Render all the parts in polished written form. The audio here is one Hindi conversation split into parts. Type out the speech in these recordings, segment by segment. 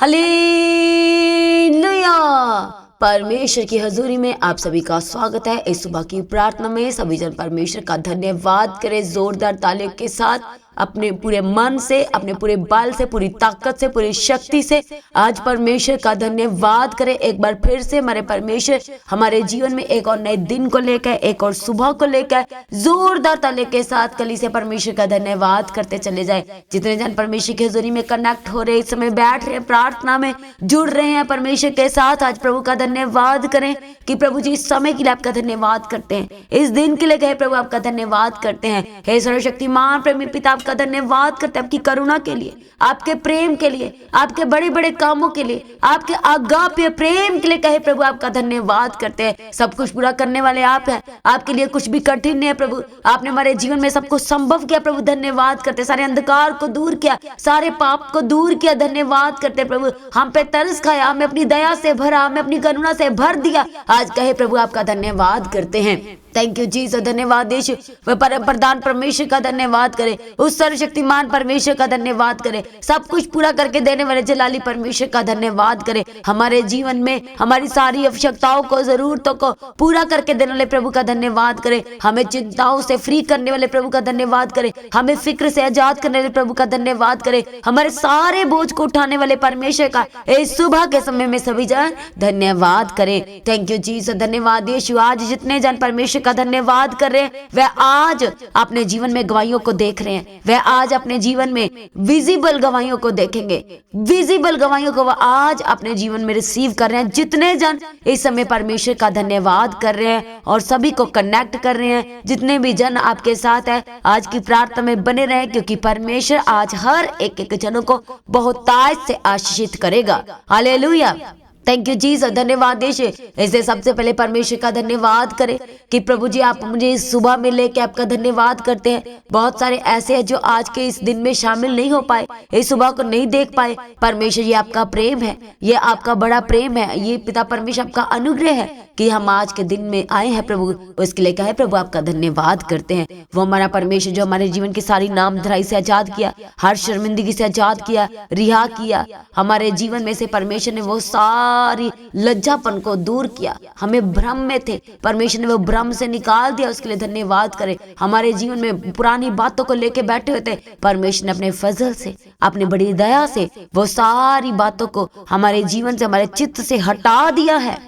हालेलुया। परमेश्वर की हजूरी में आप सभी का स्वागत है। इस सुबह की प्रार्थना में सभी जन परमेश्वर का धन्यवाद करें जोरदार तालियों के साथ, अपने पूरे मन से, अपने पूरे बल से, पूरी ताकत से, पूरी शक्ति से आज परमेश्वर का धन्यवाद करें। एक बार फिर से हमारे परमेश्वर हमारे जीवन में एक और नए दिन को लेकर, एक और सुबह को लेकर जोरदार तालियों के साथ कली से परमेश्वर का धन्यवाद करते चले जाए। जितने जन परमेश्वर की हजूरी में कनेक्ट हो रहे, इस समय बैठ रहे, प्रार्थना में जुड़ रहे हैं परमेश्वर के साथ, आज प्रभु का धन्यवाद करें कि प्रभु जी इस समय के लिए आपका धन्यवाद करते हैं, इस दिन के लिए कहे प्रभु आपका धन्यवाद करते हैं। हे सर्वशक्तिमान प्रेमी पिता, आपका धन्यवाद करते हैं आपकी करुणा के लिए, आपके प्रेम के लिए, आपके बड़े बड़े कामों के लिए, आपके अगाप्य प्रेम के लिए कहे प्रभु आपका धन्यवाद करते हैं। सब कुछ पूरा करने वाले आप हैं, आपके लिए कुछ भी कठिन नहीं है प्रभु। आपने हमारे जीवन में सब कुछ संभव किया प्रभु, धन्यवाद करते। सारे अंधकार को दूर किया, सारे पाप को दूर किया, धन्यवाद करते प्रभु। हम पे तरस खाया, हमें अपनी दया से भरा, हमें अपनी करुणा से भर दिया। आज कहे प्रभु आपका धन्यवाद करते हैं। थैंक यू जीसस, धन्यवाद यीशु। वह परम प्रधान परमेश्वर का धन्यवाद करें, उस सर्वशक्तिमान परमेश्वर का धन्यवाद करें, सब कुछ पूरा करके देने वाले जलाली परमेश्वर का धन्यवाद करें। हमारे जीवन में हमारी सारी आवश्यकताओं को, जरूरतों को पूरा करके देने वाले प्रभु का धन्यवाद करें। हमें चिंताओं से फ्री करने वाले प्रभु का धन्यवाद करें, हमें फिक्र से आजाद करने वाले प्रभु का धन्यवाद करें, हमारे सारे बोझ को उठाने वाले परमेश्वर का इस सुबह के समय में सभी जन धन्यवाद करें। थैंक यू जीसस, धन्यवाद यीशु। आज जितने जन परमेश्वर का धन्यवाद कर रहे हैं, वह आज अपने जीवन में गवाहियों को देख रहे हैं, वह आज अपने जीवन में विजिबल गवाहियों को देखेंगे, विजिबल गवाहियों को वह आज अपने जीवन में रिसीव कर रहे हैं। जितने जन इस समय परमेश्वर का धन्यवाद कर रहे हैं और सभी को कनेक्ट कर रहे हैं, जितने भी जन आपके साथ है, आज की प्रार्थना में बने रहे, क्योंकि परमेश्वर आज हर एक एक जनों को बहुतायत से आशीषित करेगा। हालेलुया। थैंक यू जीसस, धन्यवाद यीशु। इसलिए सबसे पहले परमेश्वर का धन्यवाद करें कि प्रभु जी आप मुझे इस सुबह में लेके आपका धन्यवाद करते हैं। बहुत सारे ऐसे हैं जो आज के इस दिन में शामिल नहीं हो पाए, इस सुबह को नहीं देख पाए। परमेश्वर ये आपका प्रेम है, ये आपका बड़ा प्रेम है, ये पिता परमेश्वर आपका अनुग्रह है कि हम आज के दिन में आए हैं प्रभु, उसके लिए कहे प्रभु आपका धन्यवाद करते हैं। वो हमारा परमेश्वर जो हमारे जीवन की सारी नामधराई से आजाद किया, हर शर्मिंदगी से आजाद किया, रिहा किया, हमारे जीवन में से परमेश्वर ने वो सारी लज्जापन को दूर किया। हमें भ्रम में थे, परमेश्वर ने वो भ्रम से निकाल दिया, उसके लिए धन्यवाद करें। हमारे जीवन में पुरानी बातों को लेके बैठे हुए थे, परमेश्वर ने अपने फजल से, अपनी बड़ी दया से वो सारी बातों को हमारे जीवन से, हमारे चित्त से हटा दिया है,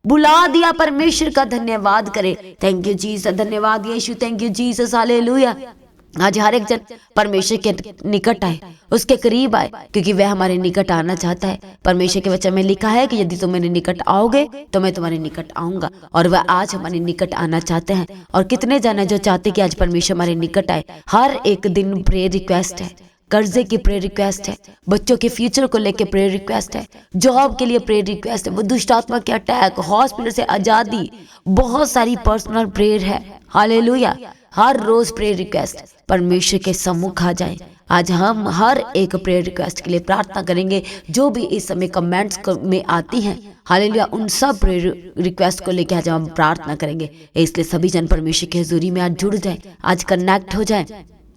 बुला दिया। परमेश्वर का धन्यवाद करें। थैंक यू जीसस, धन्यवाद Yeshu. Thank you Jesus, hallelujah. आज हर एक जन परमेश्वर के निकट आए, उसके करीब आए, क्योंकि वह हमारे निकट आना चाहता है। परमेश्वर के वचन में लिखा है कि यदि तुम मेरे निकट आओगे तो मैं तुम्हारे निकट आऊंगा, और वह आज हमारे निकट आना चाहते हैं। और कितने जन है जो चाहते कि आज परमेश्वर हमारे निकट आए। हर एक दिन प्रेयर रिक्वेस्ट है, कर्जे की प्रेयर रिक्वेस्ट है, बच्चों के फ्यूचर को लेके प्रेयर रिक्वेस्ट है, जॉब के लिए प्रेयर रिक्वेस्ट है, वो दुष्ट आत्मा के अटैक, हॉस्पिटल से आजादी, बहुत सारी पर्सनल प्रेयर है। हालेलुया। हर रोज प्रेयर रिक्वेस्ट परमेश्वर के सम्मुख आ जाए। आज हम हर एक प्रेयर रिक्वेस्ट के लिए प्रार्थना करेंगे जो भी इस समय कमेंट्स में आती हैं। हालेलुया। उन सब प्रेयर रिक्वेस्ट को लेकर आज हम प्रार्थना करेंगे। इसलिए सभी जन परमेश्वर की हजूरी में आज जुड़ जाए, आज कनेक्ट हो जाए।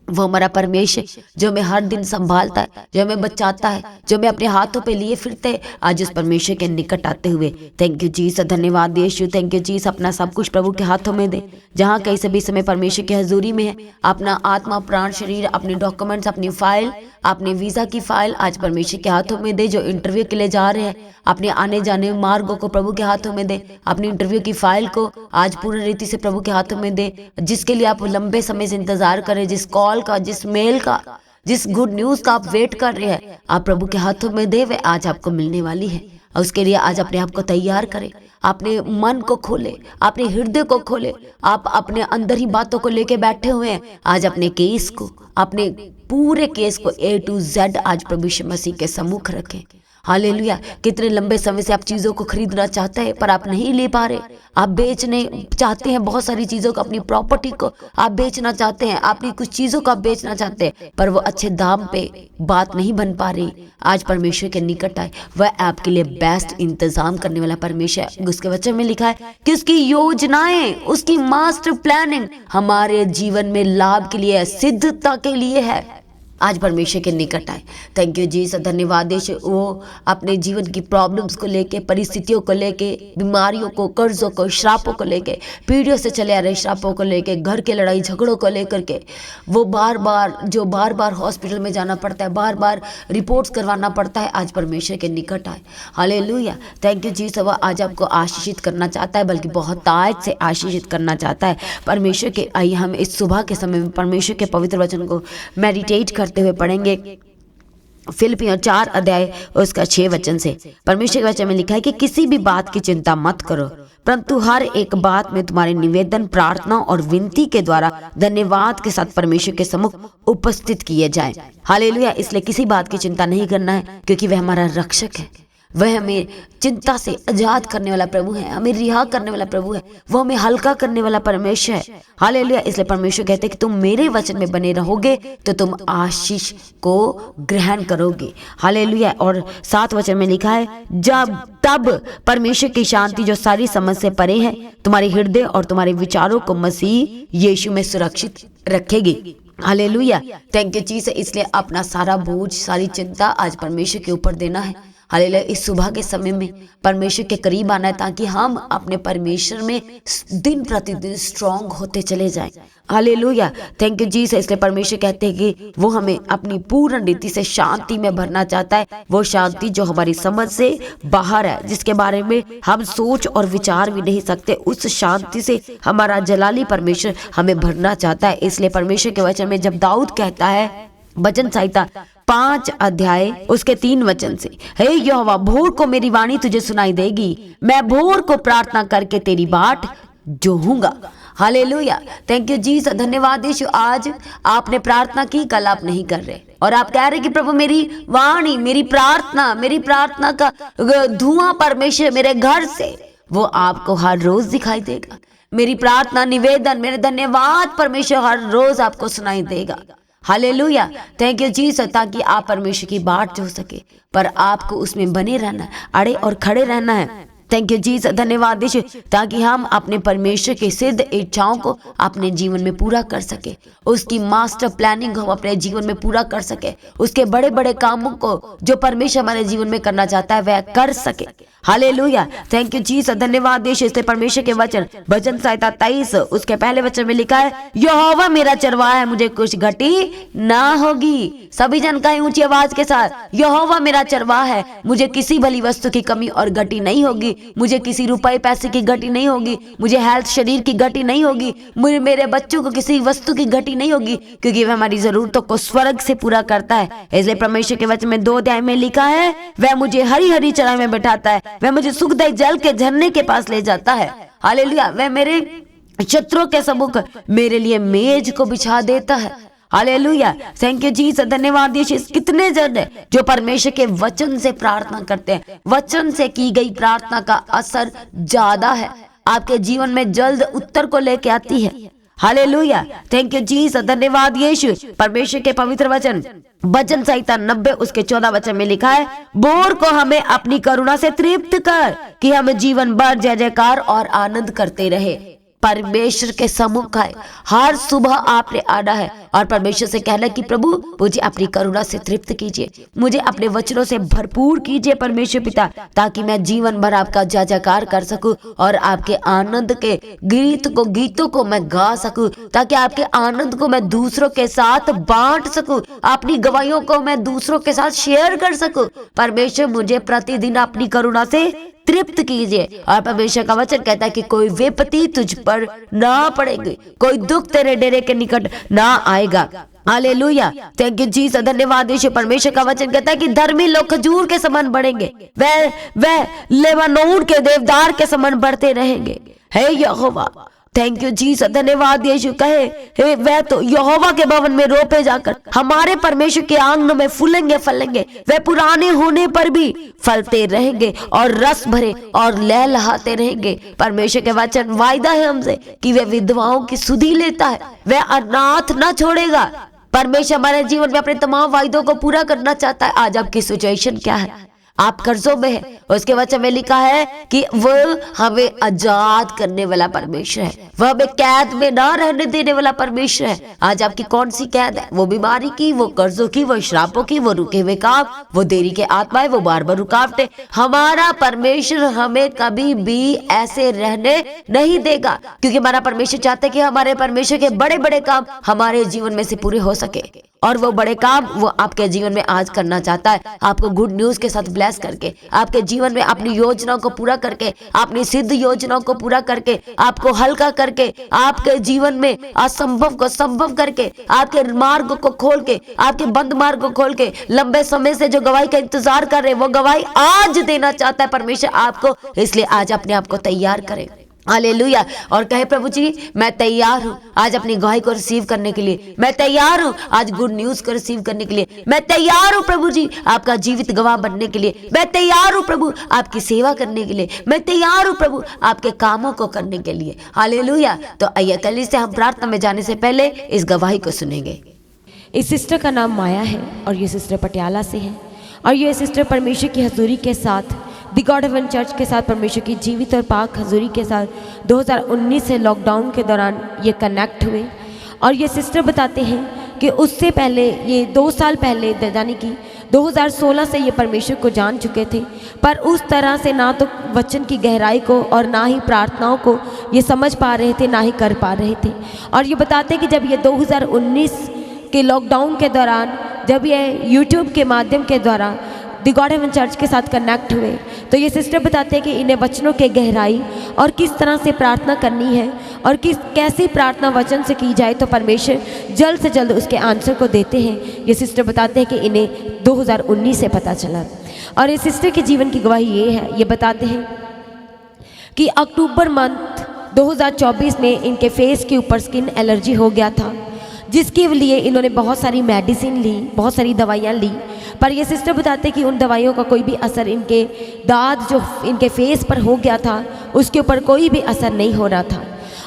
वो हमारा परमेश्वर जो हमें हर दिन संभालता है, जो हमें बचाता है, जो हमें अपने हाथों पे लिए फिरते हैं, आज उस परमेश्वर के निकट आते हुए थैंक यू जीसस, धन्यवाद यीशु। Thank you Jesus. अपना सब कुछ प्रभु के हाथों में दे। जहाँ कहीं से भी समय परमेश्वर की हजूरी में है, अपना आत्मा, प्राण, शरीर, अपने डॉक्यूमेंट्स, अपनी फाइल, अपने वीजा की फाइल आज परमेश्वर के हाथों में दे। जो इंटरव्यू के लिए जा रहे हैं, अपने आने जाने मार्गों को प्रभु के हाथों में दे। अपनी इंटरव्यू की फाइल को आज पूर्ण रीति से प्रभु के हाथों में दे। जिसके लिए आप लंबे समय से इंतजार करें, जिस कॉल का, जिस मेल का, जिस गुड न्यूज का आप वेट कर रहे हैं, आप प्रभु के हाथों में दे, वे आज आपको मिलने वाली है। और उसके लिए आज अपने आप को तैयार करें, अपने मन को खोले, अपने हृदय को खोले। आप अपने अंदर ही बातों को लेके बैठे हुए हैं, आज अपने केस को, अपने पूरे केस को A to Z आज प्रभु यीशु मसीह के सम्मुख रखें। हालेलुया। कितने लंबे समय से आप चीज़ों को खरीदना चाहते हैं पर आप नहीं ले पा रहे, आप बेचने चाहते हैं, बहुत सारी चीज़ों को, अपनी प्रॉपर्टी को आप बेचना चाहते हैं, अपनी कुछ चीज़ों को आप बेचना चाहते हैं, पर वो अच्छे दाम पे बात नहीं बन पा रही। आज परमेश्वर के निकट आए, वह आपके लिए बेस्ट इंतजाम करने वाला परमेश्वर है। उसके वचन में लिखा है कि उसकी योजनाएं, उसकी मास्टर प्लानिंग हमारे जीवन में लाभ के लिए है, सिद्धता के लिए है। आज परमेश्वर के निकट आए। थैंक यू जीसस, धन्यवाद यीशु। वो अपने जीवन की प्रॉब्लम्स को लेके, परिस्थितियों को लेके, बीमारियों को, कर्जों को, श्रापों को लेके, पीढ़ियों से चले आ रहे श्रापों को लेके, घर के लड़ाई झगड़ों को लेकर के, वो बार बार हॉस्पिटल में जाना पड़ता है, बार बार रिपोर्ट्स करवाना पड़ता है, आज परमेश्वर के निकट आए। Hallelujah, thank you Jesus. वह आज आपको आशीषित करना चाहता है, बल्कि बहुत ताज से आशीषित करना चाहता है। परमेश्वर के आइए हम इस सुबह के समय में परमेश्वर के पवित्र वचन को मेडिटेट करते हुए पढ़ेंगे। फिलिपियों 4 अध्याय उसका 6 वचन से परमेश्वर के वचन में लिखा है कि किसी भी बात की चिंता मत करो, परंतु हर एक बात में तुम्हारे निवेदन, प्रार्थना और विनती के द्वारा धन्यवाद के साथ परमेश्वर के सम्मुख उपस्थित किए जाएं। हालेलुया। इसलिए किसी बात की चिंता नहीं करना है, क्योंकि वह हमारा रक्षक है। वह हमें चिंता से आजाद करने वाला प्रभु है, हमें रिहा करने वाला प्रभु है, वो हमें हल्का करने वाला परमेश्वर है। हालेलुया। इसलिए परमेश्वर कहते हैं कि तुम मेरे वचन में बने रहोगे तो तुम आशीष को ग्रहण करोगे। हालेलुया। और 7 वचन में लिखा है, जब तब परमेश्वर की शांति जो सारी समझ से परे है तुम्हारे हृदय और तुम्हारे विचारों को मसीह यीशु में सुरक्षित रखेगी। हालेलुया। Thank you Jesus. इसलिए अपना सारा बोझ, सारी चिंता आज परमेश्वर के ऊपर देना है। हालेलुया। इस सुबह के समय में परमेश्वर के करीब आना है, ताकि हम अपने परमेश्वर में दिन प्रतिदिन स्ट्रांग होते चले जाएं। हालेलुया। Thank you Jesus. इसलिए परमेश्वर कहते हैं कि वो हमें अपनी पूर्ण रीति से शांति में भरना चाहता है, वो शांति जो हमारी समझ से बाहर है, जिसके बारे में हम सोच और विचार भी नहीं सकते। उस शांति से हमारा जलाली परमेश्वर हमें भरना चाहता है। इसलिए परमेश्वर के वचन में जब दाऊद कहता है, भजन संहिता 5 अध्याय उसके 3 वचन से, हे यहोवा, भोर को मेरी वाणी तुझे सुनाई देगी, मैं भोर को प्रार्थना करके तेरी बाट जोहूंगा। हालेलुया। थैंक यू जीसस, धन्यवाद यीशु। आज आपने प्रार्थना की, कल आप नहीं कर रहे, और आप कह रहे कि प्रभु मेरी वाणी, मेरी प्रार्थना का धुआं परमेश्वर मेरे घर से, वो आपको हर रोज दिखाई देगा। मेरी प्रार्थना, निवेदन, मेरे धन्यवाद परमेश्वर हर रोज आपको सुनाई देगा। हालेलुया। Thank you Jesus. ताकि आप परमेश्वर की बाट जो सके, पर आपको उसमें बने रहना है, अड़े और खड़े रहना है। थैंक यू जीसस, धन्यवाद यीशु। ताकि हम अपने परमेश्वर के सिद्ध इच्छाओं को अपने जीवन में पूरा कर सके, उसकी मास्टर प्लानिंग हम अपने जीवन में पूरा कर सके, उसके बड़े बड़े कामों को जो परमेश्वर हमारे जीवन में करना चाहता है वह कर सके। हालेलुया। थैंक यू जीसस, धन्यवाद यीशु। इसलिए परमेश्वर के वचन भजन संहिता 23 उसके पहले वचन में लिखा है, यहोवा मेरा चरवाहा है, मुझे कुछ घटी ना होगी। सभी जन कहें ऊंची आवाज के साथ, यहोवा मेरा चरवाहा है, मुझे किसी भली वस्तु की कमी और घटी नहीं होगी, मुझे किसी रुपए पैसे की घटी नहीं होगी, मुझे हेल्थ शरीर की घटी नहीं होगी, मुझे मेरे बच्चों को किसी वस्तु की घटी नहीं होगी, क्योंकि वह हमारी जरूरतों को स्वर्ग से पूरा करता है। इसलिए परमेश्वर के वचन में 2 अध्याय में लिखा है, वह मुझे हरी हरी चराई में बैठाता है, वह मुझे सुखदायी जल के झरने के पास ले जाता है। हालेलुया। वह मेरे शत्रुओं के सम्मुख मेरे लिए मेज को बिछा देता है। हालेलुया। थैंक यू जीसस, धन्यवाद यीशु। कितने जन है जो परमेश्वर के वचन से प्रार्थना करते हैं, वचन से की गई प्रार्थना का असर ज्यादा है, आपके जीवन में जल्द उत्तर को लेके आती है। हालेलुया। थैंक यू जीसस, धन्यवाद यीशु। परमेश्वर के पवित्र वचन भजन संहिता 90 उसके 14 वचन में लिखा है, भोर को हमें अपनी करुणा से तृप्त कर, कि हम जीवन भर जय जयकार और आनंद करते रहे। परमेश्वर के सम्मुख आए, हर सुबह आपने आना है और परमेश्वर से कहना कि प्रभु मुझे अपनी करुणा से तृप्त कीजिए, मुझे अपने वचनों से भरपूर कीजिए परमेश्वर पिता, ताकि मैं जीवन भर आपका जय जयकार कर सकूं और आपके आनंद के गीतों को मैं गा सकूं, ताकि आपके आनंद को मैं दूसरों के साथ बांट सकूं, अपनी गवाहियों को मैं दूसरों के साथ शेयर कर सकूं। परमेश्वर मुझे प्रतिदिन अपनी करुणा से तृप्त कीजिए। और परमेश्वर का वचन कहता है कि कोई विपत्ति तुझ पर ना पड़ेगी, कोई दुख तेरे डेरे के निकट ना आएगा। हालेलुया। थैंक यू जीसस, धन्यवाद यीशु। परमेश्वर का वचन कहता है कि धर्मी लोग खजूर के समान बढ़ेंगे, वह लेबानोन के देवदार के समान बढ़ते रहेंगे। हे यहोवा, थैंक यू जीसस, धन्यवाद यीशु। कहे वह तो यहोवा के भवन में रोपे जाकर हमारे परमेश्वर के आंगन में फूलेंगे फलेंगे, वह पुराने होने पर भी फलते रहेंगे और रस भरे और लहलहाते रहेंगे। परमेश्वर के वचन वायदा है हमसे कि वह विधवाओं की सुधि लेता है, वह अनाथ ना छोड़ेगा। परमेश्वर हमारे जीवन में अपने तमाम वायदों को पूरा करना चाहता है। आज आपकी सिचुएशन क्या है, आप कर्जों में है। उसके वचन में लिखा है कि वह हमें आजाद करने वाला परमेश्वर है, वह हमें कैद में ना रहने देने वाला परमेश्वर है। आज आपकी कौन सी कैद है? वो बीमारी की, वो कर्जों की, वो श्रापों की, वो रुके हुए काम, वो देरी के आत्माएं, वो बार बार रुकावटें। हमारा परमेश्वर हमें कभी भी ऐसे रहने नहीं देगा, क्योंकि हमारा परमेश्वर चाहते कि हमारे परमेश्वर के बड़े बड़े काम हमारे जीवन में से पूरे हो सके। और वो बड़े काम वो आपके जीवन में आज करना चाहता है, आपको गुड न्यूज के साथ ब्लेस करके, आपके जीवन में अपनी योजनाओं को पूरा करके, अपनी सिद्ध योजनाओं को पूरा करके, आपको हल्का करके, आपके जीवन में असंभव को संभव करके, आपके मार्ग को खोल के, आपके बंद मार्ग को खोल के, लंबे समय से जो गवाही का इंतजार कर रहे वो गवाही आज देना चाहता है परमेश्वर आपको। इसलिए आज अपने आप को तैयार करें। हालेलुया। और कहे प्रभु जी मैं तैयार हूँ आज अपनी गवाही को रिसीव करने के लिए, मैं तैयार हूँ आज गुड न्यूज को रिसीव करने के लिए, मैं तैयार हूँ प्रभु जी आपका जीवित गवाह बनने के लिए, मैं तैयार हूँ प्रभु आपकी सेवा करने के लिए, मैं तैयार हूँ प्रभु आपके कामों को करने के लिए। हालेलुया। तो आइए कल से हम प्रार्थना में जाने से पहले इस गवाही को सुनेंगे। इस सिस्टर का नाम माया है और ये सिस्टर पटियाला से है और ये सिस्टर परमेश्वर की हजूरी के साथ द गॉड हेवन चर्च के साथ परमेश्वर की जीवित और पाक हजूरी के साथ 2019 से लॉकडाउन के दौरान ये कनेक्ट हुए। और ये सिस्टर बताते हैं कि उससे पहले ये 2 साल पहले यानी कि 2016 से ये परमेश्वर को जान चुके थे, पर उस तरह से ना तो वचन की गहराई को और ना ही प्रार्थनाओं को ये समझ पा रहे थे, ना ही कर पा रहे थे। और ये बताते हैं कि जब ये 2019 के लॉकडाउन के दौरान जब ये यूट्यूब के माध्यम के द्वारा द गॉड हेवन चर्च के साथ कनेक्ट हुए तो ये सिस्टर बताते हैं कि इन्हें वचनों के गहराई और किस तरह से प्रार्थना करनी है और कैसी प्रार्थना वचन से की जाए तो परमेश्वर जल्द से जल्द उसके आंसर को देते हैं। ये सिस्टर बताते हैं कि इन्हें 2019 से पता चला। और इस सिस्टर के जीवन की गवाही ये है, ये बताते हैं कि अक्टूबर मंथ 2024 में इनके फेस के ऊपर स्किन एलर्जी हो गया था, जिसके लिए इन्होंने बहुत सारी मेडिसिन ली, बहुत सारी दवाइयाँ ली, पर ये सिस्टर बताते कि उन दवाइयों का कोई भी असर इनके दाद जो इनके फेस पर हो गया था उसके ऊपर कोई भी असर नहीं हो रहा था।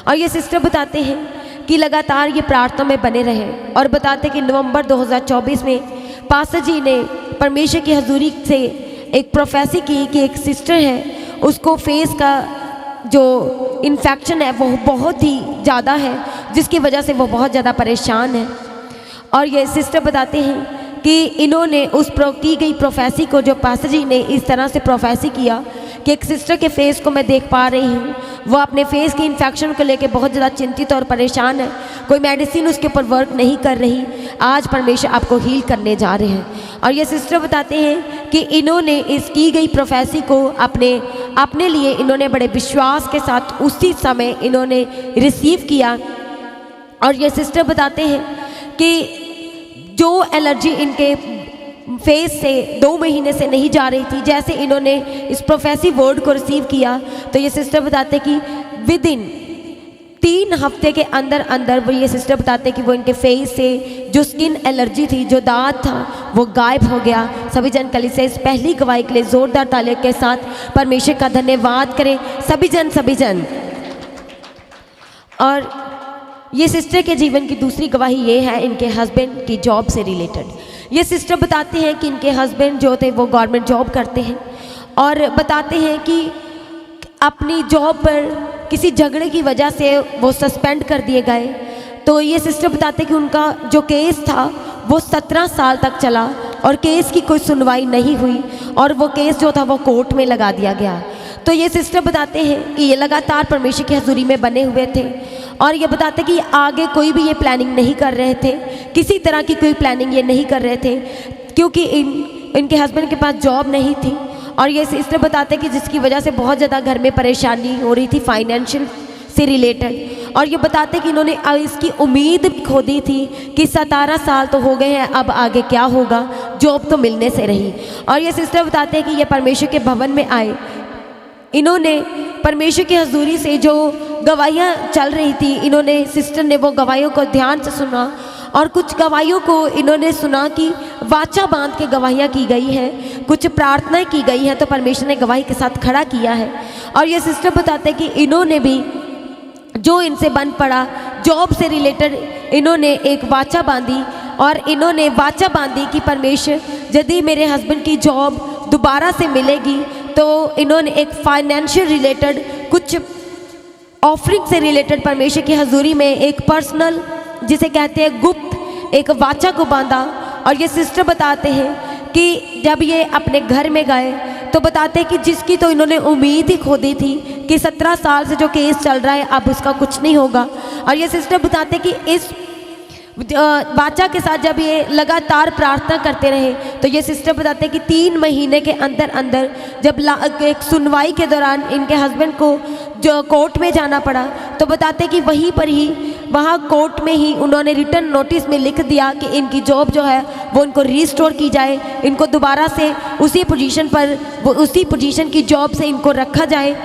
और ये सिस्टर बताते हैं कि लगातार ये प्रार्थना में बने रहे और बताते कि नवंबर 2024 में पास्टर जी ने परमेश्वर की हजूरी से एक प्रोफेसी की कि एक सिस्टर है उसको फेस का जो इन्फेक्शन है वो बहुत ही ज़्यादा है, जिसकी वजह से वो बहुत ज़्यादा परेशान है। और ये सिस्टर बताते हैं कि इन्होंने उस की गई प्रोफेसी को, जो पास्टर जी ने इस तरह से प्रोफेसी किया कि एक सिस्टर के फेस को मैं देख पा रही हूँ, वो अपने फेस की इन्फेक्शन को लेकर बहुत ज़्यादा चिंतित और परेशान है, कोई मेडिसिन उसके ऊपर वर्क नहीं कर रही, आज परमेश्वर आपको हील करने जा रहे हैं। और ये सिस्टर बताते हैं कि इन्होंने इस की गई प्रोफेसी को अपने लिए इन्होंने बड़े विश्वास के साथ उसी समय इन्होंने रिसीव किया। और ये सिस्टर बताते हैं कि जो एलर्जी इनके फेस से 2 महीने से नहीं जा रही थी, जैसे इन्होंने इस प्रोफेसी वर्ड को रिसीव किया तो ये सिस्टर बताते कि विद इन 3 हफ्ते के अंदर अंदर वो ये सिस्टर बताते कि वो इनके फेस से जो स्किन एलर्जी थी, जो दाद था, वो गायब हो गया। सभी जन कल से इस पहली गवाही के लिए जोरदार तालियों के साथ परमेश्वर का धन्यवाद करें। सभी जन। और ये सिस्टर के जीवन की दूसरी गवाही ये है इनके हस्बैंड की जॉब से रिलेटेड। ये सिस्टर बताते हैं कि इनके हस्बैंड जो थे वो गवर्नमेंट जॉब करते हैं और बताते हैं कि अपनी जॉब पर किसी झगड़े की वजह से वो सस्पेंड कर दिए गए। तो ये सिस्टर बताते हैं कि उनका जो केस था वो 17 साल तक चला और केस की कोई सुनवाई नहीं हुई और वो केस जो था वो कोर्ट में लगा दिया गया। तो ये सिस्टर बताते हैं कि ये लगातार परमेश्वर की हजूरी में बने हुए थे और ये बताते कि आगे कोई भी ये प्लानिंग नहीं कर रहे थे, किसी तरह की कोई प्लानिंग ये नहीं कर रहे थे, क्योंकि इनके हस्बैंड के पास जॉब नहीं थी। और ये सिस्टर बताते कि जिसकी वजह से बहुत ज़्यादा घर में परेशानी हो रही थी फाइनेंशियल से रिलेटेड। और ये बताते कि इन्होंने इसकी उम्मीद खो दी थी कि 17 साल तो हो गए हैं, अब आगे क्या होगा, जॉब तो मिलने से रही। और ये सिस्टर बताते हैं कि ये परमेश्वर के भवन में आए, इन्होंने परमेश्वर की हजूरी से जो गवाहियाँ चल रही थी, इन्होंने सिस्टर ने वो गवाहियों को ध्यान से सुना और कुछ गवाहियों को इन्होंने सुना कि वाचा बांध के गवाहियाँ की गई हैं, कुछ प्रार्थनाएं की गई हैं, तो परमेश्वर ने गवाही के साथ खड़ा किया है। और ये सिस्टर बताते हैं कि इन्होंने भी जो इनसे बन पड़ा जॉब से रिलेटेड इन्होंने एक वाचा बांधी और इन्होंने वाचा बांधी कि परमेश्वर यदि मेरे हस्बैंड की जॉब दोबारा से मिलेगी, तो इन्होंने एक फाइनेंशियल रिलेटेड कुछ ऑफरिंग से रिलेटेड परमेश्वर की हजूरी में एक पर्सनल, जिसे कहते हैं गुप्त, एक वाचा को बांधा। और ये सिस्टर बताते हैं कि जब ये अपने घर में गए तो बताते हैं कि जिसकी तो इन्होंने उम्मीद ही खो दी थी कि 17 साल से जो केस चल रहा है अब उसका कुछ नहीं होगा। और ये सिस्टर बताते हैं कि इस बाचा के साथ जब ये लगातार प्रार्थना करते रहे तो ये सिस्टर बताते हैं कि 3 महीने के अंदर अंदर जब एक सुनवाई के दौरान इनके हस्बैंड को जो कोर्ट में जाना पड़ा, तो बताते हैं कि वहीं पर ही वहाँ कोर्ट में ही उन्होंने रिटर्न नोटिस में लिख दिया कि इनकी जॉब जो है वो इनको रीस्टोर की जाए, इनको दोबारा से उसी पोजीशन पर, वो उसी पोजीशन की जॉब से इनको रखा जाए,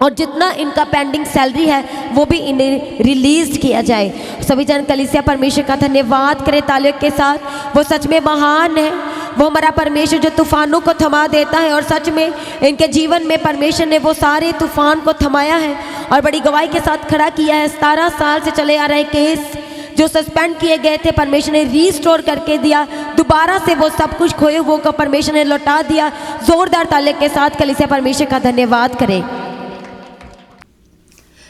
और जितना इनका पेंडिंग सैलरी है वो भी इन्हें रिलीज किया जाए। सभी जन कलीसिया परमेश्वर का धन्यवाद करें तालियों के साथ। वो सच में महान है, वो हमारा परमेश्वर जो तूफानों को थमा देता है, और सच में इनके जीवन में परमेश्वर ने वो सारे तूफान को थमाया है और बड़ी गवाही के साथ खड़ा किया है। 17 साल से चले आ रहे केस जो सस्पेंड किए गए थे परमेश्वर ने रीस्टोर करके दिया, दोबारा से वो सब कुछ खोए हुए को परमेश्वर ने लौटा दिया। जोरदार तालियों के साथ कलीसिया परमेश्वर का धन्यवाद करें।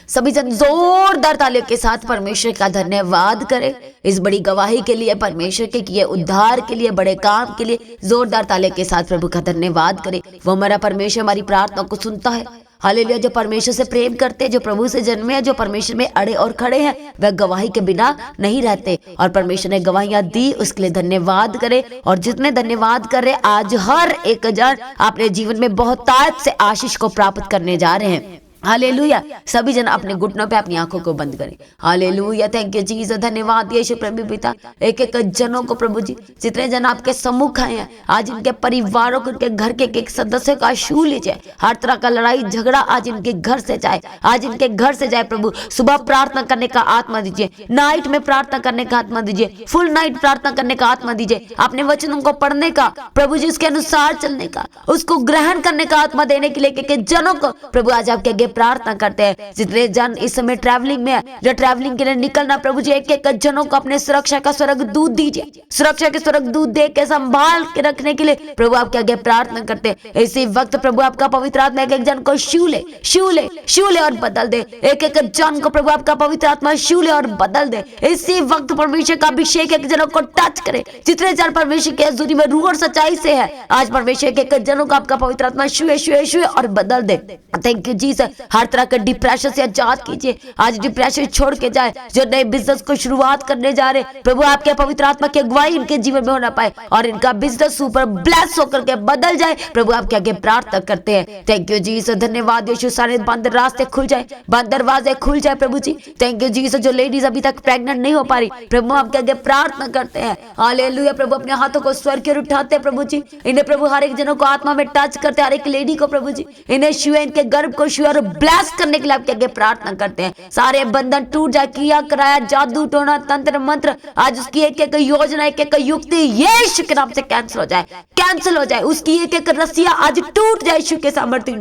सभी जन जोरदार तालियों के साथ परमेश्वर का धन्यवाद करें इस बड़ी गवाही के लिए, परमेश्वर के किए उद्धार के लिए, बड़े काम के लिए। जोरदार तालियों के साथ प्रभु का धन्यवाद करें। वो हमारा परमेश्वर हमारी प्रार्थना को सुनता है। हालेलुया। जो परमेश्वर से प्रेम करते हैं, जो प्रभु से जन्मे हैं, जो परमेश्वर में अड़े और खड़े हैं, वह गवाही के बिना नहीं रहते। और परमेश्वर ने गवाहियां दी, उसके लिए धन्यवाद करे। और जितने धन्यवाद कर रहे, आज हर एक जन अपने जीवन में बहुतायत से आशीष को प्राप्त करने जा रहे हैं। हालेलुया। सभी जन अपने घुटनों पे अपनी आंखों को बंद करें। हालेलुया। Thank you Jesus. धन्यवाद यीशु प्रभु पिता। एक एक जनों को प्रभु जी, जितने जन आपके सम्मुख आए हैं, आज इनके परिवारों को, इनके घर के एक सदस्य का छू लीजिए। हर तरह का लड़ाई झगड़ा आज इनके घर से जाए, आज इनके घर से जाए प्रभु। सुबह प्रार्थना करने का आत्मा दीजिए, नाइट में प्रार्थना करने का आत्मा दीजिए, फुल नाइट प्रार्थना करने का आत्मा दीजिए, अपने वचनों को पढ़ने का प्रभु जी, उसके अनुसार चलने का, उसको ग्रहण करने का आत्मा देने के लिए एक जनों को प्रभु आज आपके आगे प्रार्थना करते हैं। जितने जन इस समय ट्रैवलिंग में है, जो ट्रैवलिंग के लिए निकलना प्रभु जी, एक एक जनों को अपने सुरक्षा का स्वर्गदूत दीजिए। सुरक्षा के स्वर्गदूत दे के संभाल के रखने के लिए प्रभु आपके आगे प्रार्थना करते हैं। इसी वक्त प्रभु आपका पवित्र आत्मा एक एक जन को छू ले, छू ले, छू ले और बदल दे। एक एक जन को प्रभु आपका पवित्र आत्मा छू ले और बदल दे। इसी वक्त परमेश्वर का अभिषेक एक जनों को टच करे। जितने जन परमेश्वर के हजूरी में रूह और सच्चाई से है, आज परमेश्वर के एक जनों को आपका पवित्र आत्मा छुए छुए छुए और बदल दे। Thank you Jesus. हर तरह के डिप्रेशन से आजाद कीजिए। आज डिप्रेशन छोड़ के जाए। जो नए बिजनेस को शुरुआत करने जा रहे, प्रभु आपके पवित्र आत्मा की अगुवाई इनके जीवन में होना पाए और इनका बिजनेस सुपर ब्लेस होकर के बदल जाए। प्रभु आपके आगे प्रार्थना करते हैं। Thank you Jesus. धन्यवाद यीशु। सारे बंद रास्ते खुल जाए, बंद दरवाजे खुल जाए प्रभु जी। Thank you Jesus. जो लेडीज अभी तक प्रेग्नेंट नहीं हो पा रही, प्रभु आपके आगे प्रार्थना करते हैं। हालेलुया। प्रभु अपने हाथों को स्वर की ओर उठाते हैं प्रभु जी। इन्हें प्रभु हर एक जनों को आत्मा में टच करते हैं, हर एक लेडी को प्रभु जी इन्हें छुए, इनके गर्भ को छुए और ब्लेस करने के लिए आपके आगे प्रार्थना करते हैं। सारे बंधन टूट जाए, किया कराया, जादू टोना, तंत्र मंत्र, आज उसकी एक एक योजना, एक एक युक्ति यीशु के नाम से कैंसिल हो जाए, कैंसिल हो जाए। उसकी एक एक रस्सियां आज टूट जाए यीशु के सामर्थ्य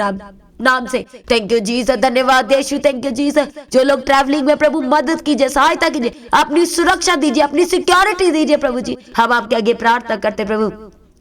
नाम से। Thank you Jesus. धन्यवाद यीशु। Thank you Jesus. जो लोग ट्रैवलिंग में प्रभु मदद कीजिए, सहायता कीजिए, अपनी सुरक्षा दीजिए, अपनी सिक्योरिटी दीजिए प्रभु जी। हम आपके आगे प्रार्थना करते प्रभु।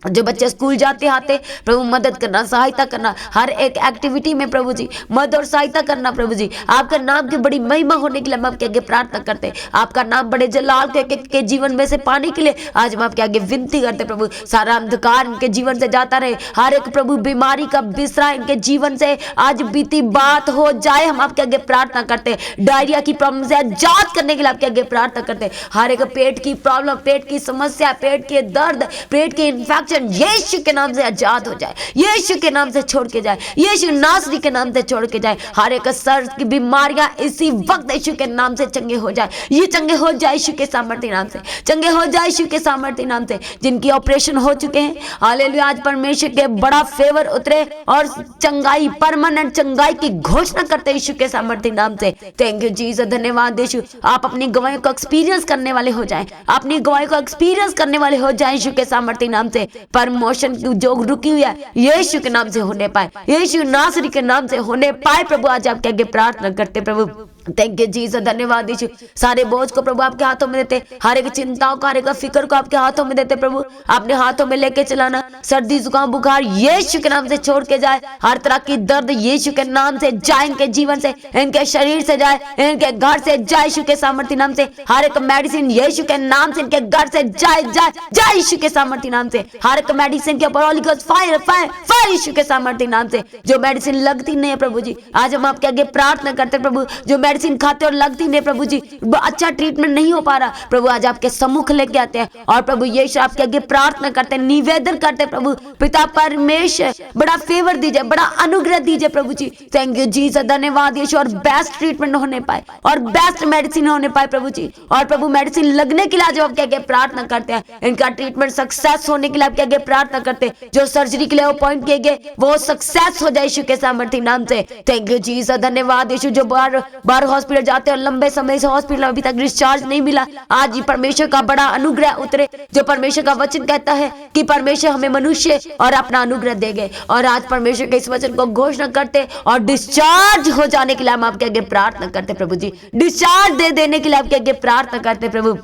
जो बच्चे स्कूल जाते आते प्रभु मदद करना, सहायता करना, हर एक एक्टिविटी में प्रभु जी मदद और सहायता करना प्रभु जी। आपका नाम की बड़ी महिमा होने के लिए हम आपके आगे प्रार्थना करते हैं। आपका नाम बड़े जलाल के जीवन में से पाने के लिए आज हम आपके आगे विनती करते प्रभु। सारा अंधकार इनके जीवन से जाता रहे, हर एक प्रभु बीमारी का बिस्तरा इनके जीवन से आज बीती बात हो जाए। हम आपके आगे प्रार्थना करते हैं। डायरिया की प्रॉब्लम से आजाद करने के लिए आपके आगे प्रार्थना करते हैं। हर एक पेट की प्रॉब्लम, पेट की समस्या, पेट के दर्द, पेट के इन्फेक्शन यीशु के नाम से आजाद हो जाए, यीशु के नाम से छोड़ के जाए, यीशु नासरी के नाम से छोड़ के जाए। हर एक सर की बीमारियां इसी वक्त यीशु के नाम से चंगे हो जाए, ये चंगे हो जाए यीशु के सामर्थ्य नाम से, चंगे हो जाए यीशु के सामर्थ्य नाम से। जिनकी ऑपरेशन हो चुके हैं, हालेलुया, आज परमेश्वर के बड़ा फेवर उतरे और चंगाई, परमानेंट चंगाई की घोषणा करते हैं यीशु के सामर्थ्य नाम से। Thank you Jesus. धन्यवाद यीशु। आप अपनी गवाही को एक्सपीरियंस करने वाले हो जाएं, अपनी गवाही को एक्सपीरियंस करने वाले हो जाएं यीशु के सामर्थ्य नाम से। प्रमोशन जो रुकी हुई है यीशु के नाम से होने पाए, यीशु नासरी के नाम से होने पाए प्रभु। आज आपके आगे प्रार्थना करते प्रभु। थैंक यू जीसस, धन्यवाद यीशु। सारे बोझ को प्रभु आपके हाथों में देते, हर एक चिंताओं को, हर एक फिक्र को आपके हाथों में देते प्रभु। अपने हाथों में लेके चलाना, सर्दी जुकाम बुखार यीशु के नाम से छोड़ के जाए। हर तरह की दर्द यीशु के नाम से जाए, इनके जीवन से, इनके शरीर से जाए, इनके घर से जाए यीशु के सामर्थ्य नाम से। हर एक मेडिसिन यीशु के नाम से इनके घर से जाए जाए जाए यीशु के सामर्थ्य नाम से। हर एक मेडिसिन के ऊपर holy ghost fire fire fire Yeshu के सामर्थ्य नाम से। जो मेडिसिन लगती नहीं है प्रभु जी, आज हम आपके आगे प्रार्थना करते प्रभु, जो मेडिसिन खाते और लगती नहीं प्रभु जी, अच्छा ट्रीटमेंट नहीं हो पा रहा प्रभु, आज आपके सम्मुख लेके आते हैं और प्रभु यीशु आपके आगे प्रार्थना करते हैं, निवेदन करते हैं प्रभु। पिता परमेश्वर बड़ा फेवर दीजिए, बड़ा अनुग्रह दीजिए प्रभु जी। थैंक यू जीसस, धन्यवाद यीशु। और बेस्ट ट्रीटमेंट होने पाए और बेस्ट मेडिसिन होने पाए प्रभु जी। और प्रभु मेडिसिन लगने के लिए आज आपके आगे प्रार्थना करते हैं, इनका ट्रीटमेंट सक्सेस होने के लिए आपके आगे प्रार्थना करते हैं। जो सर्जरी के लिए अपॉइंट किए गए वो सक्सेस हो जाए यीशु के सामर्थ्य नाम से। थैंक यू जीसस, धन्यवाद यीशु। जो बार हॉस्पिटल जाते हैं और लंबे समय से हॉस्पिटल अभी तक डिस्चार्ज नहीं मिला, आज परमेश्वर का बड़ा अनुग्रह उतरे। जो परमेश्वर का वचन कहता है कि परमेश्वर हमें मनुष्य और अपना अनुग्रह देंगे, और आज परमेश्वर के इस वचन को घोषणा करते और डिस्चार्ज हो जाने के लिए हम आपके आगे प्रार्थना करते प्रभु जी। डिस्चार्ज दे देने के लिए आपके आगे प्रार्थना करते प्रभु।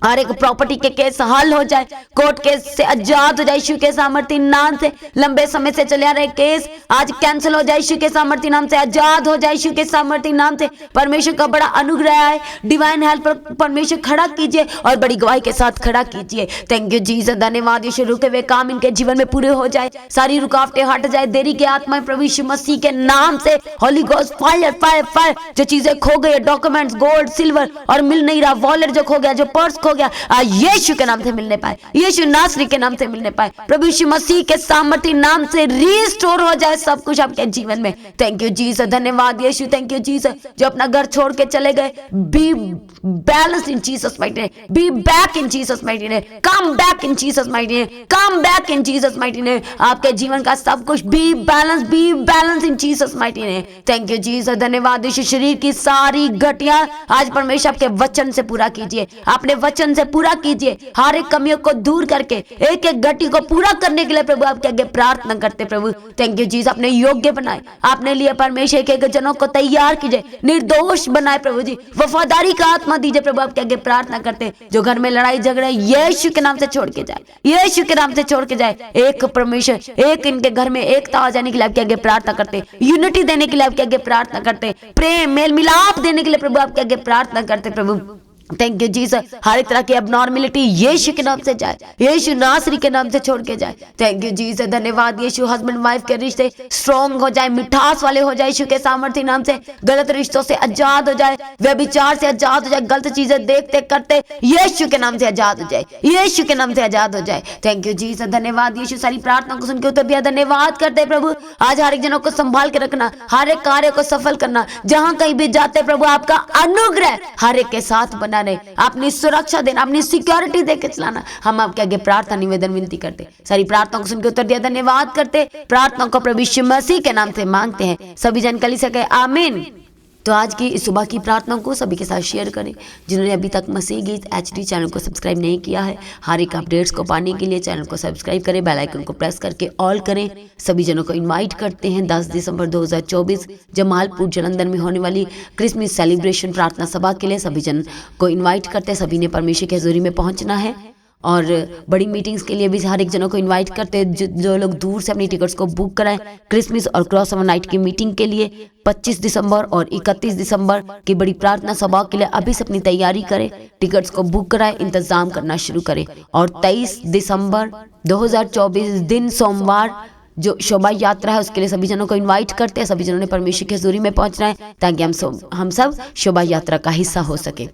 हर एक प्रॉपर्टी के केस हल हो जाए, कोर्ट केस से आजाद हो जाए यीशु के सामर्थ्य नाम से। लंबे समय से चले आ रहे केस आज कैंसिल हो जाए यीशु के सामर्थ्य नाम से, आजाद हो जाए यीशु के सामर्थ्य नाम से। परमेश्वर का बड़ा अनुग्रह है, डिवाइन हेल्प परमेश्वर खड़ा कीजिए और बड़ी गवाही के साथ खड़ा कीजिए। थैंक यू जीसस, धन्यवाद यीशु। रुके हुए काम इनके जीवन में पूरे हो जाए, सारी रुकावटें हट जाए, देरी की आत्माएं प्रभु यीशु मसीह के नाम से Holi ghost fire fire fire. जो चीजें खो गई, डॉक्यूमेंट्स, गोल्ड सिल्वर और मिल नहीं रहा, वॉलेट जो खो गया, जो पर्स खो गया, यीशु के नाम से मिलने पाए, यीशु नासरी के नाम से मिलने पाए, प्रभु यीशु मसीह के सामर्थ्य नाम से रीस्टोर हो जाए सब कुछ आपके जीवन में। थैंक यू जीसस, धन्यवाद यीशु। Thank you Jesus. जो अपना घर छोड़ के चले गए, be balance in Jesus mighty name, be back in Jesus mighty name, come back in Jesus mighty name, come back in Jesus mighty name. आपके जीवन का सब कुछ be balance in Jesus mighty name. Thank you Jesus, धन्यवाद यीशु। शरीर की सारी घटियां आज परमेश्वर आपके वचन से पूरा कीजिए, अपने वचन से पूरा कीजिए। हर एक कमियों को दूर करके एक एक घटी को पूरा करने के लिए प्रभु आपके आगे प्रार्थना करते प्रभु। Thank you Jesus. अपने योग्य बनाए, आपने लिए परमेश्वर के जनों को तैयार कीजिए, निर्दोष बनाए प्रभु जी। वफादारी का आत्मा दीजिए प्रभु आपके आगे प्रार्थना करते। जो घर में लड़ाई झगड़े यीशु के नाम से छोड़ के जाए, यीशु के नाम से छोड़ के जाए। एक परमेश्वर, एक इनके घर में एकता आ जाने के लिए आपके आगे प्रार्थना करते, यूनिटी देने के लिए आपके आगे प्रार्थना करते, प्रेम मेल मिलाप देने के लिए प्रभु आपके आगे प्रार्थना करते प्रभु। Thank you Jesus. हर एक तरह की अबनॉर्मेलिटी यीशु के नाम से जाए, यीशु नासरी के नाम से छोड़ के जाए। थैंक यू जीसस, धन्यवाद यीशु। हस्बैंड वाइफ के रिश्ते स्ट्रॉन्ग हो जाए, मिठास वाले हो जाए यीशु के सामर्थ्य नाम से। गलत रिश्तों से आजाद हो जाए, व्यभिचार से आजाद हो जाए, गलत चीजें देखते करते यीशु के नाम से आजाद हो जाए, यीशु के नाम से आजाद हो जाए। थैंक यू जीसस, धन्यवाद यीशु। सारी प्रार्थना को सुन के उत्तर दिया, धन्यवाद करते प्रभु। आज हर एक जनों को संभाल के रखना, हर एक कार्य को सफल करना, जहां कहीं भी जाते प्रभु आपका अनुग्रह हर एक के साथ बना रहे, अपनी सुरक्षा देना, अपनी सिक्योरिटी देकर चलाना। हम आपके आगे प्रार्थना निवेदन विनती करते, सारी प्रार्थना को सुनकर उत्तर दिया, धन्यवाद करते। प्रार्थना को प्रभु यीशु मसीह के नाम से मांगते हैं, सभी जन कलीसिया कहे आमीन। तो आज की इस सुबह की प्रार्थना को सभी के साथ शेयर करें। जिन्होंने अभी तक मसीह गीत HD चैनल को सब्सक्राइब नहीं किया है, हर एक अपडेट्स को पाने के लिए चैनल को सब्सक्राइब करें, बेल आइकन को प्रेस करके ऑल करें। सभी जनों को इनवाइट करते हैं 10 दिसंबर 2024 जमालपुर जालंधर में होने वाली क्रिसमस सेलिब्रेशन प्रार्थना सभा के लिए सभी जन को इन्वाइट करते हैं। सभी ने परमेश्वर की हजूरी में पहुँचना है और बड़ी मीटिंग्स के लिए भी हर एक जनों को इनवाइट करते हैं। जो लोग दूर से अपनी टिकट्स को बुक कराएं क्रिसमस और क्रॉस ओवर नाइट की मीटिंग के लिए 25 दिसंबर और 31 दिसंबर की बड़ी प्रार्थना सभा के लिए अभी से अपनी तैयारी करें, टिकट्स को बुक कराएं, इंतजाम करना शुरू करें। और 23 दिसंबर 2024 दिन सोमवार जो शोभा यात्रा है उसके लिए सभी जनों को इनवाइट करते हैं। सभी जनों ने परमेश्वर की हजूरी में पहुंचना है ताकि हम सब शोभा यात्रा का हिस्सा हो सके।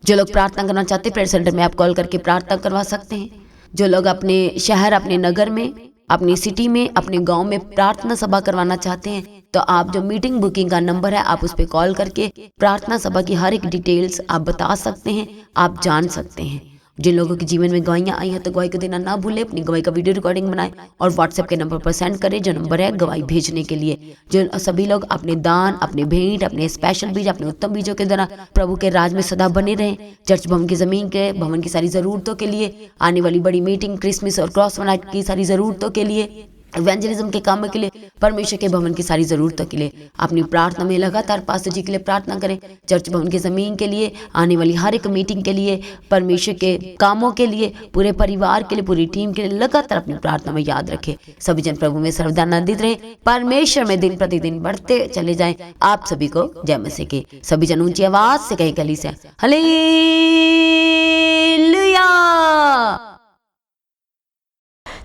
जो लोग प्रार्थना करना चाहते हैं प्रेयर सेंटर में आप कॉल करके प्रार्थना करवा सकते हैं। जो लोग अपने शहर, अपने नगर में, अपनी सिटी में, अपने गांव में प्रार्थना सभा करवाना चाहते हैं तो आप जो मीटिंग बुकिंग का नंबर है आप उस पर कॉल करके प्रार्थना सभा की हर एक डिटेल्स आप बता सकते हैं, आप जान सकते हैं। जिन लोगों के जीवन में गवाहियाँ आई हैं तो गवाही को देना ना भूलें। अपनी गवाही का वीडियो रिकॉर्डिंग बनाएं और व्हाट्सएप के नंबर पर सेंड करें जो नंबर है गवाही भेजने के लिए। जो सभी लोग अपने दान, अपने भेंट, अपने स्पेशल बीज, अपने उत्तम बीजों के द्वारा प्रभु के राज में सदा बने रहें। चर्च भवन की ज़मीन के भवन की सारी ज़रूरतों के लिए, आने वाली बड़ी मीटिंग, क्रिसमस और क्रॉस ओवर नाइट की सारी ज़रूरतों के लिए इवेंजलिज्म के कामों के लिए, परमेश्वर के भवन की सारी ज़रूरतों के लिए अपनी प्रार्थना में लगातार पास्टर जी के लिए प्रार्थना करें। चर्च भवन की ज़मीन के लिए, आने वाली हर एक मीटिंग के लिए, परमेश्वर के कामों के लिए, पूरे परिवार के लिए, पूरी टीम के लिए लगातार अपनी प्रार्थना में याद रखें। सभी जन प्रभु में सर्वदा आनंदित रहें, परमेश्वर में दिन प्रतिदिन बढ़ते चले जाएं। आप सभी को जय मसीह की। सभी जन ऊंची आवाज से कहें गली से हालेलुया।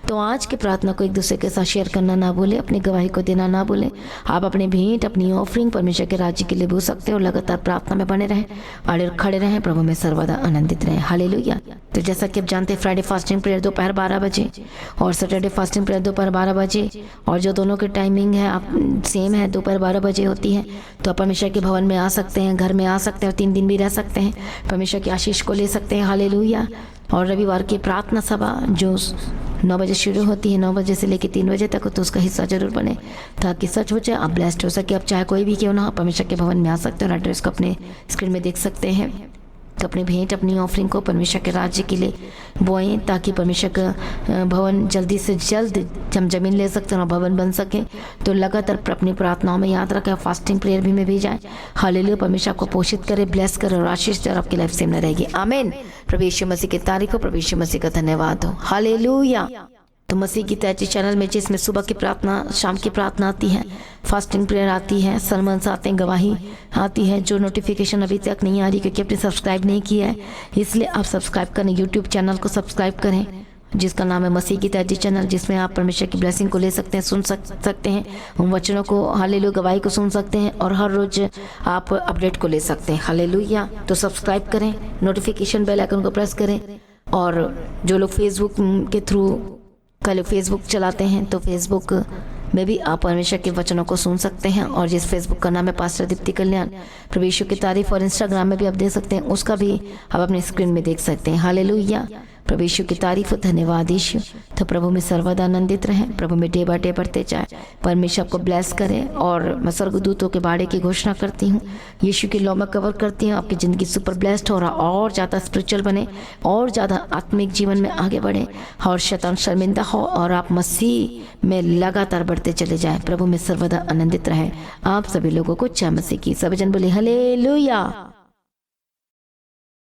तो आज की प्रार्थना को एक दूसरे के साथ शेयर करना ना भूलें, अपनी गवाही को देना ना भूलें। आप अपनी भेंट, अपनी ऑफरिंग परमेश्वर के राज्य के लिए भूल सकते हो। लगातार प्रार्थना में बने रहें और खड़े रहें, प्रभु में सर्वदा आनंदित रहें। हालेलुया। तो जैसा कि आप जानते हैं, फ्राइडे फास्टिंग प्रेयर दोपहर 12 बजे और सैटरडे फास्टिंग प्रेयर दोपहर 12 बजे, और जो दोनों की टाइमिंग है आप सेम है, दोपहर 12 बजे होती है। तो आप परमेश्वर के भवन में आ सकते हैं, घर में आ सकते हैं और 3 दिन भी रह सकते हैं, परमेश्वर की आशीष को ले सकते हैं। हालेलुया। और रविवार की प्रार्थना सभा जो 9 बजे शुरू होती है, 9 बजे से लेकर 3 बजे तक, तो उसका हिस्सा जरूर बने ताकि सच हो जाए, आप ब्लेस्ड हो सके। आप चाहे कोई भी क्यों ना हो, परमेश्वर के भवन में आ सकते हो और एड्रेस को अपने स्क्रीन में देख सकते हैं। तो अपनी भेंट, अपनी ऑफरिंग को परमेश्वर के राज्य के लिए बोएं ताकि परमेश्वर का भवन जल्दी से जल्द हम जमीन ले सकते हैं और भवन बन सके। तो लगातार अपनी प्रार्थनाओं में याद रखें, फास्टिंग प्रेयर भी में भी जाएं। हालेलुया। परमेश्वर आपको पोषित करे, ब्लेस करे और आशीष दे और आपकी लाइफ सेम न रहेगी। आमीन। प्रभु यीशु मसीह की तारीफ हो, प्रभु यीशु मसीह का धन्यवाद हो। हालेलुया। तो मसीह की तैची चैनल में जिसमें सुबह की प्रार्थना, शाम की प्रार्थना आती है, फास्टिंग प्रेयर आती है, सरमन्स आते हैं, गवाही आती है। जो नोटिफिकेशन अभी तक नहीं आ रही क्योंकि आपने सब्सक्राइब नहीं किया है, इसलिए आप सब्सक्राइब करें, यूट्यूब चैनल को सब्सक्राइब करें जिसका नाम है मसीह की तैची चैनल, जिसमें आप परमेश्वर की ब्लेसिंग को ले सकते हैं, सुन सकते हैं, उन वचनों को, हालेलुया, गवाही को सुन सकते हैं और हर रोज आप अपडेट को ले सकते हैं। हालेलुया। तो सब्सक्राइब करें, नोटिफिकेशन बेल आइकन को प्रेस करें। और जो लोग फेसबुक के थ्रू कल फेसबुक चलाते हैं तो फेसबुक में भी आप परमेश्वर के वचनों को सुन सकते हैं। और जिस फेसबुक का नाम है पास्टर दीप्ति कल्याण, प्रभु यीशु की तारीफ, और इंस्टाग्राम में भी आप देख सकते हैं, उसका भी आप अपने स्क्रीन में देख सकते हैं। हालेलुया। प्रभु यीशु की तारीफ, धन्यवाद यीशु। तो प्रभु में सर्वदा आनंदित रहें, प्रभु में डे बाय डे बढ़ते जाए, परमेश्वर आपको ब्लेस करें। और मैं स्वर्गदूतों के बाड़े की घोषणा करती हूँ, यीशु की लॉ में कवर करती हूँ, आपकी ज़िंदगी सुपर ब्लेस्ड हो रहा, और ज़्यादा स्पिरिचुअल बने, और ज़्यादा आत्मिक जीवन में आगे बढ़े, और शैतान शर्मिंदा हो, और आप मसीह में लगातार बढ़ते चले जाएं। प्रभु में सर्वदा आनंदित रहें। आप सभी लोगों को जय मसीह की। सभी जन बोले हालेलुया।